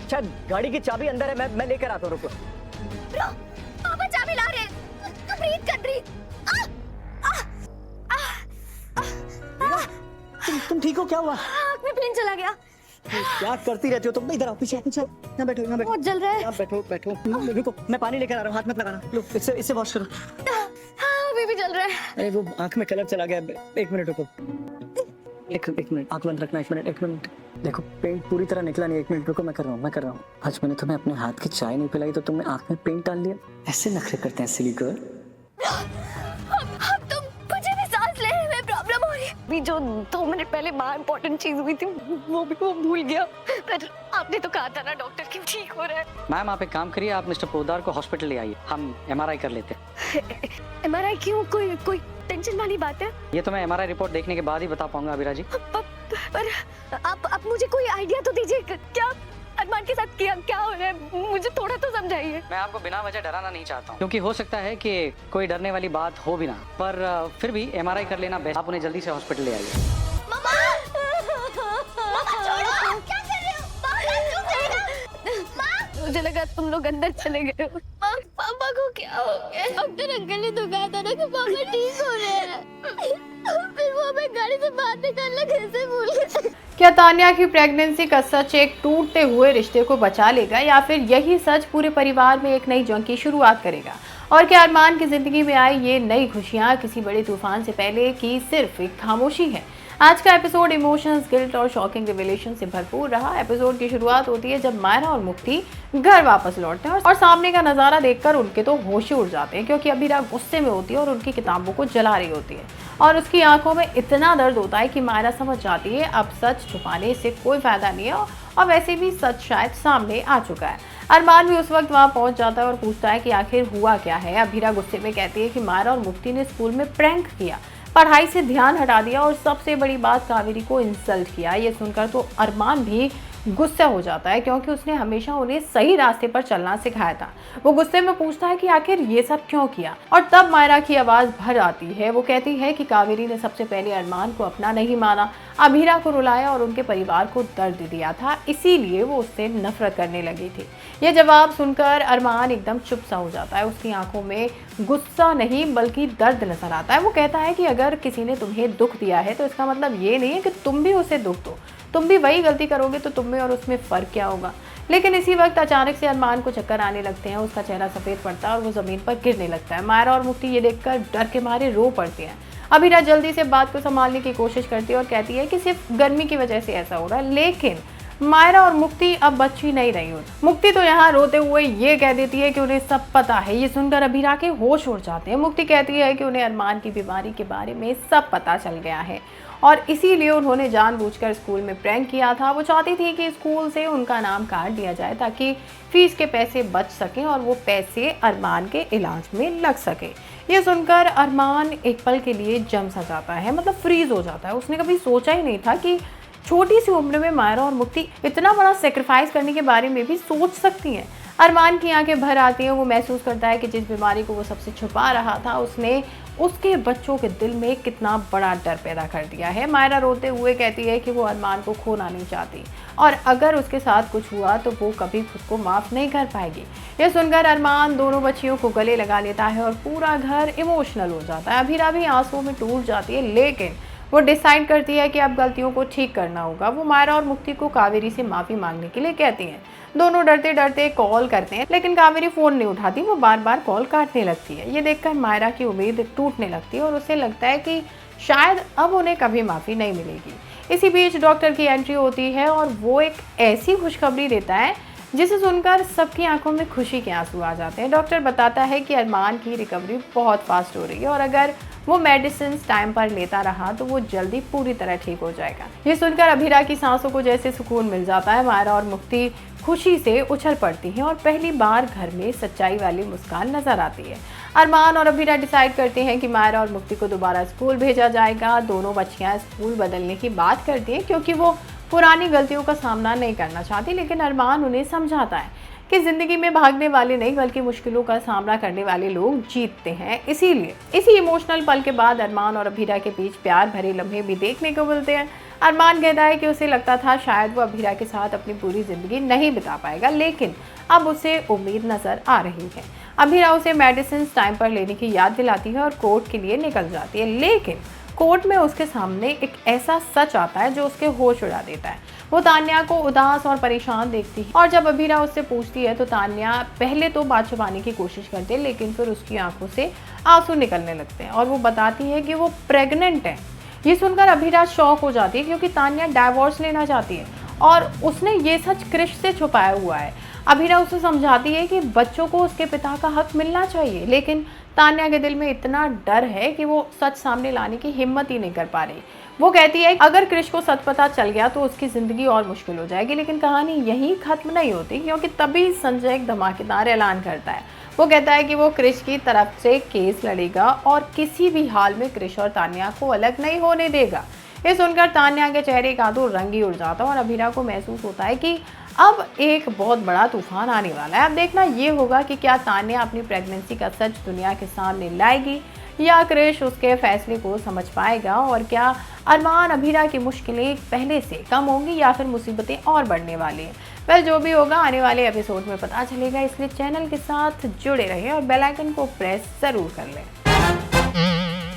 शायद गाड़ी की चाबी अंदर है, मैं लेकर आता हूँ, रुको। पापा चाबी ला रहे हैं। ब्रीथ कर, ब्रीथ। तुम ठीक हो? क्या हुआ? आँख में पेन चला गया। क्या करती रहती हो तुम? इधर आओ, पीछे पीछे, यहाँ बैठो, यहाँ बैठो। बहुत जल रहा है। यहाँ बैठो बैठो, रुको, मैं पानी लेकर आ रहा हूँ, हाथ मत लगाना। लो, इससे वॉश करो। हाँ, अभी भी जल रहा है। अरे वो आंख में कलर चला गया। एक मिनट रुको, एक मिनट, आंख बंद रखना। एक मिनट। देखो पेंट पूरी तरह निकला नहीं। एक मिनट रुको, मैं कर रहा हूँ। आज मैंने तुम्हें अपने हाथ की चाय नहीं पिलाई तो तुमने आंख में पेंट डाल लिया। ऐसे नखरे करते हैं सिली गर्ल। अब तो मुझे भी सांस लेने में प्रॉब्लम हो रही है। अभी जो 2 मिनट पहले वहाँ इम्पोर्टेंट चीज हुई थी वो भी वो भूल गया। पर आपने तो कहा था ना डॉक्टर कि ठीक हो रहा है। मैम आप एक काम करिए, आप मिस्टर पोदार को हॉस्पिटल ले आइए, हम MRI कर लेते हैं। MRI क्यों? कोई टेंशन वाली बात है? ये तो मैं MRI रिपोर्ट देखने के बाद ही बता पाऊंगा अभिरा जी। पर आप मुझे कोई आइडिया तो दीजिए, क्या अरमान के साथ क्या हो रहा है? मुझे थोड़ा तो समझाइए। मैं आपको बिना वजह डराना नहीं चाहता हूँ, क्योंकि हो सकता है कि कोई डरने वाली बात हो भी ना, पर फिर भी MRI कर लेना बेस्ट। आप उन्हें जल्दी से हॉस्पिटल ले आइए। मम्मा! मम्मा छोड़ो! क्या कर रहे हो? पापा चुप जाइए। माँ! मुझे लगा तुम लोग अंदर चले गए हो। पापा को क्या हो गया? डॉक्टर अंकल ने तो कहा था ना कि पापा ठीक हो रहे हैं। फिर वो हमें गाड़ी से बाहर निकालना कैसे भूल गए? क्या तान्या की प्रेगनेंसी का सच एक टूटते हुए रिश्ते को बचा लेगा, या फिर यही सच पूरे परिवार में एक नई जंग की शुरुआत करेगा? और क्या अरमान की जिंदगी में आई ये नई खुशियां किसी बड़े तूफान से पहले की सिर्फ एक खामोशी है? आज का एपिसोड इमोशंस, गिल्ट और शॉकिंग रिविलेशन से भरपूर रहा। एपिसोड की शुरुआत होती है जब मायरा और मुक्ति घर वापस लौटते हैं और सामने का नजारा देखकर उनके तो होश ही उड़ जाते हैं, क्योंकि अभिरा गुस्से में होती है और उनकी किताबों को जला रही होती है और उसकी आंखों में इतना दर्द होता है कि मायरा समझ जाती है अब सच छुपाने से कोई फायदा नहीं है और वैसे भी सच शायद सामने आ चुका है। अरमान भी उस वक्त वहां पहुंच जाता है और पूछता है कि आखिर हुआ क्या है। अभिरा गुस्से में कहती है कि मायरा और मुक्ति ने स्कूल में प्रैंक किया, पढ़ाई से ध्यान हटा दिया और सबसे बड़ी बात कावेरी को इंसल्ट किया। ये सुनकर तो अरमान भी गुस्सा हो जाता है, क्योंकि उसने हमेशा उन्हें सही रास्ते पर चलना सिखाया था। वो गुस्से में पूछता है कि आखिर ये सब क्यों किया, और तब मायरा की आवाज भर आती है। वो कहती है कि कावेरी ने सबसे पहले अरमान को अपना नहीं माना, अभिरा को रुलाया और उनके परिवार को दर्द दिया था, इसीलिए वो उससे नफरत करने लगी थी। ये जवाब सुनकर अरमान एकदम चुप सा हो जाता है। उसकी आंखों में गुस्सा नहीं बल्कि दर्द नजर आता है। वो कहता है कि अगर किसी ने तुम्हें दुख दिया है तो इसका मतलब ये नहीं है कि तुम भी उसे दुख दो, तुम भी वही गलती करोगे तो तुम में और उसमें फर्क क्या होगा। लेकिन इसी वक्त अचानक से अरमान को चक्कर आने लगते हैं, उसका चेहरा सफेद पड़ता है और वो जमीन पर गिरने लगता है। मायरा और मुक्ति ये देखकर डर के मारे रो पड़ती हैं। अभिरा जल्दी से बात को संभालने की कोशिश करती है और कहती है कि सिर्फ गर्मी की वजह से ऐसा हो रहा है, लेकिन मायरा और मुक्ति अब बच्ची नहीं रही होती। मुक्ति तो यहाँ रोते हुए ये कह देती है कि उन्हें सब पता है। ये सुनकर अभिरा के होश उड़ जाते हैं। मुक्ति कहती है कि उन्हें अरमान की बीमारी के बारे में सब पता चल गया है और इसीलिए उन्होंने जानबूझकर स्कूल में प्रैंक किया था। वो चाहती थी कि स्कूल से उनका नाम काट दिया जाए ताकि फीस के पैसे बच सकें और वो पैसे अरमान के इलाज में लग सके। ये सुनकर अरमान एक पल के लिए जम सा जाता है, मतलब फ्रीज हो जाता है। उसने कभी सोचा ही नहीं था कि छोटी सी उम्र में मायरा और मुक्ति इतना बड़ा सेक्रीफाइस करने के बारे में भी सोच सकती हैं। अरमान की आंखें भर आती हैं। वो महसूस करता है कि जिस बीमारी को वो सबसे छुपा रहा था उसने उसके बच्चों के दिल में कितना बड़ा डर पैदा कर दिया है। मायरा रोते हुए कहती है कि वो अरमान को खोना नहीं चाहती और अगर उसके साथ कुछ हुआ तो वो कभी खुद को माफ़ नहीं कर पाएगी। ये सुनकर अरमान दोनों बच्चियों को गले लगा लेता है और पूरा घर इमोशनल हो जाता है। अभिरा भी आंसुओं में टूट जाती है, लेकिन वो डिसाइड करती है कि अब गलतियों को ठीक करना होगा। वो मायरा और मुक्ति को कावेरी से माफ़ी मांगने के लिए कहती हैं। दोनों डरते डरते कॉल करते हैं, लेकिन कावेरी फ़ोन नहीं उठाती, वो बार बार कॉल काटने लगती है। ये देखकर मायरा की उम्मीद टूटने लगती है और उसे लगता है कि शायद अब उन्हें कभी माफ़ी नहीं मिलेगी। इसी बीच डॉक्टर की एंट्री होती है और वो एक ऐसी खुशखबरी देता है जिसे सुनकर सबकी आंखों में खुशी के आंसू आ जाते हैं। डॉक्टर बताता है कि अरमान की रिकवरी बहुत फास्ट हो रही है और अगर वो मेडिसिन टाइम पर लेता रहा तो वो जल्दी पूरी तरह ठीक हो जाएगा। ये सुनकर अभिरा की सांसों को जैसे सुकून मिल जाता है। मायरा और मुक्ति खुशी से उछल पड़ती हैं और पहली बार घर में सच्चाई वाली मुस्कान नजर आती है। अरमान और अभिरा डिसाइड करते हैं कि मायरा और मुक्ति को दोबारा स्कूल भेजा जाएगा। दोनों बच्चियां स्कूल बदलने की बात करती हैं क्योंकि वो पुरानी गलतियों का सामना नहीं करना चाहती, लेकिन अरमान उन्हें समझाता है कि जिंदगी में भागने वाले नहीं बल्कि मुश्किलों का सामना करने वाले लोग जीतते हैं। इसीलिए इसी इमोशनल पल के बाद अरमान और अभीरा के बीच प्यार भरे लम्हे भी देखने को मिलते हैं। अरमान कहता है कि उसे लगता था शायद वो अभीरा के साथ अपनी पूरी जिंदगी नहीं बिता पाएगा, लेकिन अब उसे उम्मीद नजर आ रही है। अभीरा उसे मेडिसिन टाइम पर लेने की याद दिलाती है और कोर्ट के लिए निकल जाती है, लेकिन कोर्ट में उसके सामने एक ऐसा सच आता है जो उसके होश उड़ा देता है। वो तान्या को उदास और परेशान देखती है और जब अभीरा उससे पूछती है तो तान्या पहले तो बात छुपाने की कोशिश करती है, लेकिन फिर उसकी आंखों से आंसू निकलने लगते हैं और वो बताती है कि वो प्रेग्नेंट है। ये सुनकर अभीरा शॉक हो जाती है क्योंकि तान्या डाइवोर्स लेना चाहती है और उसने ये सच क्रिश से छुपाया हुआ है। अभीरा उसे समझाती है कि बच्चों को उसके पिता का हक मिलना चाहिए, लेकिन तान्या के दिल में इतना डर है कि वो सच सामने लाने की हिम्मत ही नहीं कर पा रही। वो कहती है अगर क्रिश को सच पता चल गया तो उसकी जिंदगी और मुश्किल हो जाएगी, लेकिन कहानी यहीं खत्म नहीं होती क्योंकि तभी संजय एक धमाकेदार ऐलान करता है। वो कहता है कि वो क्रिश की तरफ से केस लड़ेगा और किसी भी हाल में क्रिश और तान्या को अलग नहीं होने देगा। ये सुनकर तान्या के चेहरे का तो रंग ही उड़ जाता है और अभीरा को महसूस होता है कि अब एक बहुत बड़ा तूफान आने वाला है। अब देखना ये होगा कि क्या तान्या अपनी प्रेगनेंसी का सच दुनिया के सामने लाएगी या क्रिश उसके फैसले को समझ पाएगा, और क्या अरमान अभीरा की मुश्किलें पहले से कम होंगी या फिर मुसीबतें और बढ़ने वाली हैं। वेल जो भी होगा आने वाले एपिसोड में पता चलेगा, इसलिए चैनल के साथ जुड़े रहें और बेल आइकन को प्रेस ज़रूर कर लें।